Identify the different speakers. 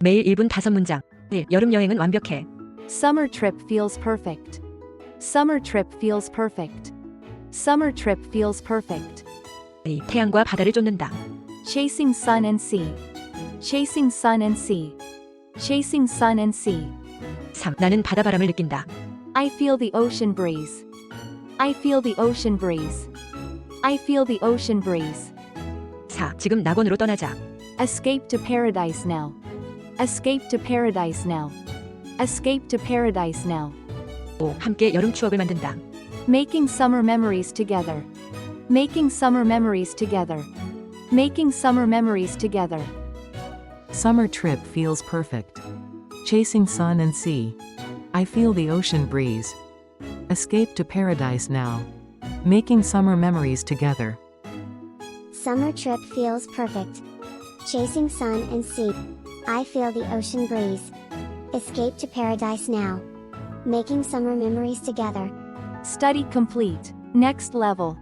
Speaker 1: 매일 1분 5문장. 1. 여름 여행은 완벽해.
Speaker 2: Summer trip feels perfect. Summer trip feels perfect. Summer trip feels perfect.
Speaker 1: 2. 태양과 바다를 쫓는다.
Speaker 2: Chasing sun and sea. Chasing sun and sea. Chasing sun and sea.
Speaker 1: 3. 나는 바다바람을 느낀다.
Speaker 2: I feel the ocean breeze. I feel the ocean breeze. I feel the ocean breeze.
Speaker 1: 4. 지금 낙원으로 떠나자.
Speaker 2: Escape to paradise now. Escape to paradise now. Escape to paradise now.
Speaker 1: 5. 함께 여름 추억을 만든다.
Speaker 2: Making summer memories together. Making summer memories together. Making summer memories together.
Speaker 3: Summer trip feels perfect. Chasing sun and sea. I feel the ocean breeze. Escape to paradise now. Making summer memories together.
Speaker 4: Summer trip feels perfect. Chasing sun and sea. I feel the ocean breeze. Escape to paradise now. Making summer memories together.
Speaker 2: Study complete. Next level.